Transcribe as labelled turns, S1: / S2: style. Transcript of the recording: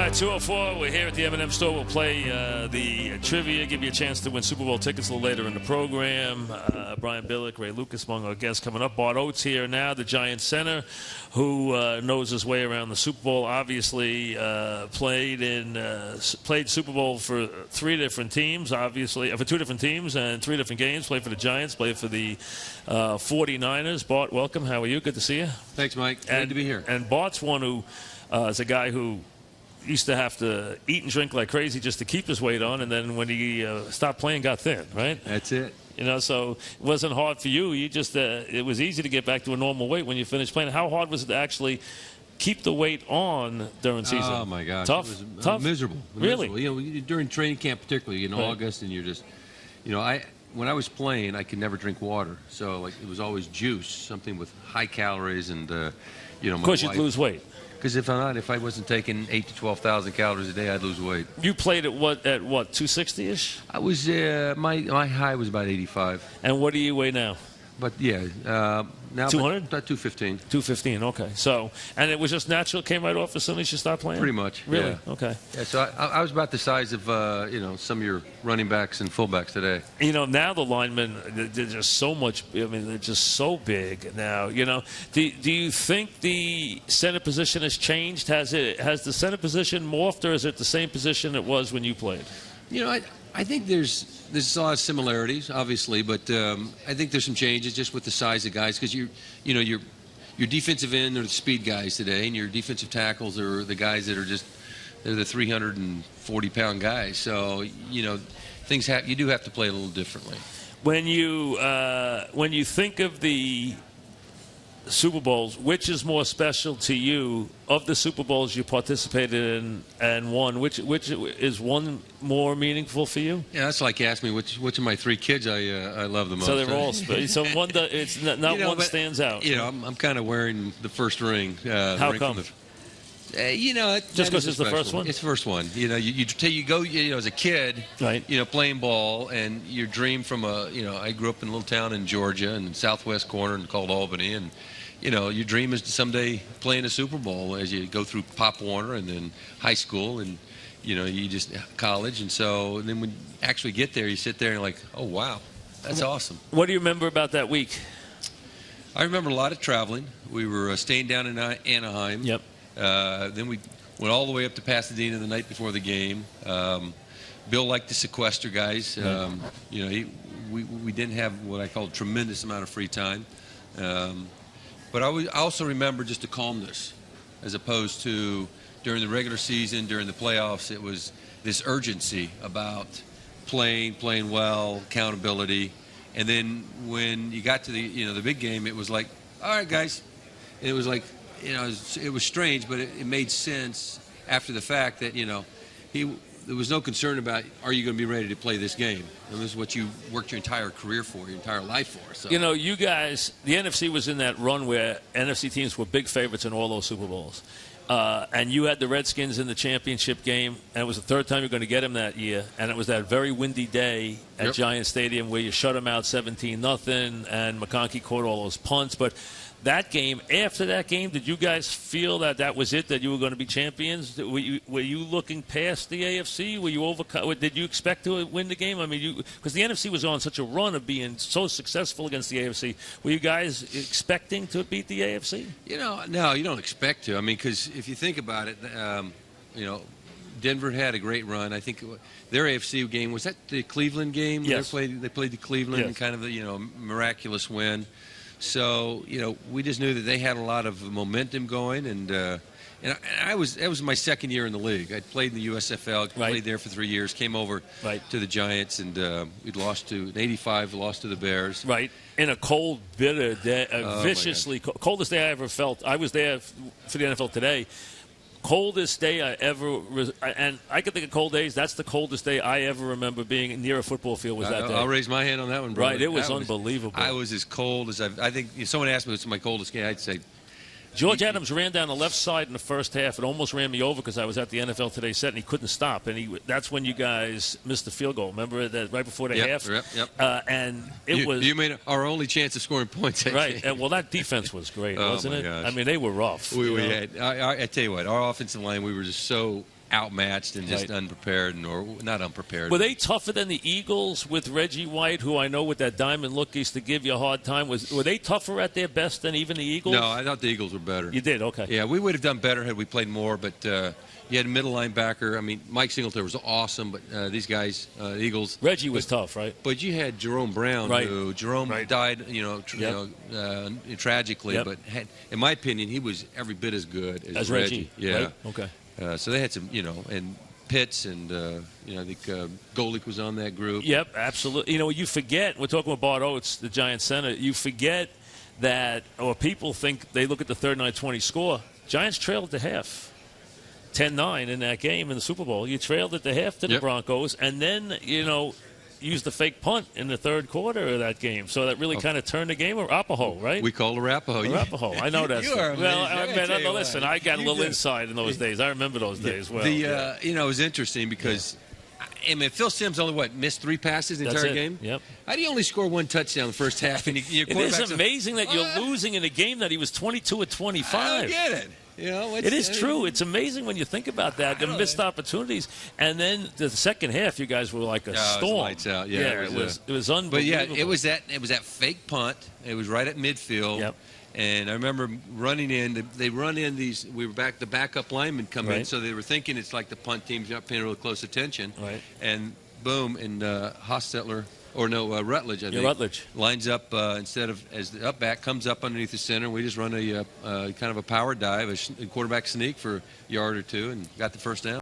S1: right, 2:04. We're here at the M&M store. We'll play the trivia, give you a chance to win Super Bowl tickets a little later in the program. Brian Billick, Ray Lucas among our guests coming up. Bart Oates here now, the Giants center, who knows his way around the Super Bowl. Obviously, played Super Bowl for three different teams. Obviously, for two different teams and three different games. Played for the Giants. Played for the 49ers. Bart, welcome. How are you? Good to see you.
S2: Thanks, Mike. Glad to be here.
S1: And Bart's one who is a guy who used to have to eat and drink like crazy just to keep his weight on, and then when he stopped playing, got thin, right?
S2: That's it.
S1: You know, so it wasn't hard for you. You just it was easy to get back to a normal weight when you finished playing. How hard was it to actually keep the weight on during season?
S2: Oh my gosh,
S1: tough,
S2: it was,
S1: tough,
S2: miserable.
S1: Really?
S2: You know, during training camp, particularly in August, and you're just, you know, when I was playing, I could never drink water, so like it was always juice, something with high calories, and you know,
S1: of course you'd lose weight.
S2: Because if I wasn't taking 8,000 to 12,000 calories a day, I'd lose weight.
S1: You played at what 260-ish?
S2: I was my high was about 85.
S1: And what do you weigh now?
S2: But yeah, now
S1: 200?
S2: About 215.
S1: 215. Okay. So, and it was just natural. Came right off as soon as you stopped playing.
S2: Pretty much.
S1: Really?
S2: Yeah.
S1: Okay.
S2: Yeah. So I was about the size of you know, some of your running backs and fullbacks today.
S1: You know, now the linemen, they're just so much. I mean, they're just so big now. You know, do you think the center position has changed? Has the center position morphed, or is it the same position it was when you played?
S2: You know, I think there's a lot of similarities, obviously, but I think there's some changes just with the size of guys, because your defensive end are the speed guys today, and your defensive tackles are the guys that are they're the 340-pound guys. So you know, you do have to play a little differently. When
S1: you think of the Super Bowls, which is more special to you of the Super Bowls you participated in and won? Which is one more meaningful for you?
S2: Yeah, that's like asking me which of my three kids I love the most.
S1: So they're all so one. It's not one stands out.
S2: You know, I'm kind of wearing the first ring.
S1: How come?
S2: You know,
S1: just because it's the first one.
S2: It's the first one. You know, you go. You know, as a kid,
S1: right?
S2: You know, playing ball, and your dream from I grew up in a little town in Georgia, in the southwest corner, called Albany, and you know, your dream is to someday play in a Super Bowl as you go through Pop Warner and then high school, and you know, you just college, and then when you actually get there, you sit there and you're like, oh wow, that's awesome.
S1: What do you remember about that week?
S2: I remember a lot of traveling. We were staying down in Anaheim.
S1: Yep.
S2: Then we went all the way up to Pasadena the night before the game. Bill liked to sequester guys. You know, we didn't have what I call a tremendous amount of free time. But I also remember just the calmness, as opposed to during the regular season, during the playoffs, it was this urgency about playing well, accountability. And then when you got to the big game, it was like, all right, guys. And it was like, you know, it was strange, but it made sense after the fact that, you know, there was no concern about, are you going to be ready to play this game? And this is what you worked your entire career for, your entire life for. So.
S1: You know, you guys, the NFC was in that run where NFC teams were big favorites in all those Super Bowls. And you had the Redskins in the championship game, and it was the third time you were going to get them that year. And it was that very windy day at Giant Stadium where you shut them out 17-0, and McConkey caught all those punts. But that game, after that game, did you guys feel that was it, that you were going to be champions? Were you looking past the AFC? Were you overcome? Did you expect to win the game? I mean, because the NFC was on such a run of being so successful against the AFC. Were you guys expecting to beat the AFC?
S2: You know, no, you don't expect to. I mean, because if you think about it, you know, Denver had a great run. I think their AFC game, was that the Cleveland game?
S1: Yes.
S2: They played the Cleveland,
S1: yes.
S2: Kind of a miraculous win. So, you know, we just knew that they had a lot of momentum going, and that was my second year in the league. I'd played in the USFL, played there for 3 years, came over to the Giants, and we'd lost in '85, lost to the Bears.
S1: Right. In a cold, bitter day, viciously coldest day I ever felt. I was there for the NFL Today. Coldest day I ever, and I can think of cold days. That's the coldest day I ever remember being near a football field was that day.
S2: I'll raise my hand on that one, brother.
S1: Right, it was unbelievable.
S2: I was as cold as I think if someone asked me what's my coldest game, I'd say
S1: George Adams ran down the left side in the first half and almost ran me over because I was at the NFL Today set and he couldn't stop. And that's when you guys missed the field goal. Remember that right before the half?
S2: Yep.
S1: And it was.
S2: You made our only chance of scoring points.
S1: Right. Well, that defense was great, wasn't it?
S2: Gosh.
S1: I mean, they were rough.
S2: I tell you what, our offensive line, we were just so outmatched and just unprepared, or not unprepared.
S1: Were they tougher than the Eagles with Reggie White, who I know with that diamond look used to give you a hard time? Were they tougher at their best than even the Eagles?
S2: No, I thought the Eagles were better.
S1: You did? Okay.
S2: Yeah, we would have done better had we played more, but you had a middle linebacker. I mean, Mike Singletary was awesome, but these guys, the Eagles.
S1: Reggie was tough, right?
S2: But you had Jerome Brown, who died, tragically, but in my opinion, he was every bit as good as Reggie. Yeah.
S1: Right? Okay.
S2: So they had some, and Pitts and, I think Golick was on that group.
S1: Yep, absolutely. You forget, we're talking about Bart Oates, the Giants center, you forget that, or people think they look at the 39-20 score, Giants trailed at the half. 10-9 in that game in the Super Bowl. You trailed at the half to the Broncos, and then, used the fake punt in the third quarter of that game. So that really kind of turned the game. Arapahoe, right?
S2: We called Arapahoe.
S1: Arapahoe. I know that.
S2: Well,
S1: listen, I got a little insight in those days. I remember those days well.
S2: It was interesting because, Phil Simms only, missed 3 passes the entire game?
S1: Yep.
S2: How do you only score 1 touchdown the first half? And
S1: it is amazing that you're losing in a game that he was 22 of 25.
S2: I don't get it.
S1: It is true. It's amazing when you think about that, the missed opportunities. And then the second half, you guys were like a storm.
S2: Lights out.
S1: It was unbelievable.
S2: But it was that fake punt. It was right at midfield.
S1: Yep.
S2: And I remember running in. They run in these. The backup linemen come in, so they were thinking it's like the punt team's not paying real close attention.
S1: Right.
S2: And boom, and Hostetler. Or no, Rutledge, I think.
S1: Rutledge.
S2: Lines up instead of as the up back comes up underneath the center. We just run a kind of a power dive, a quarterback sneak for a yard or two, and got the first down.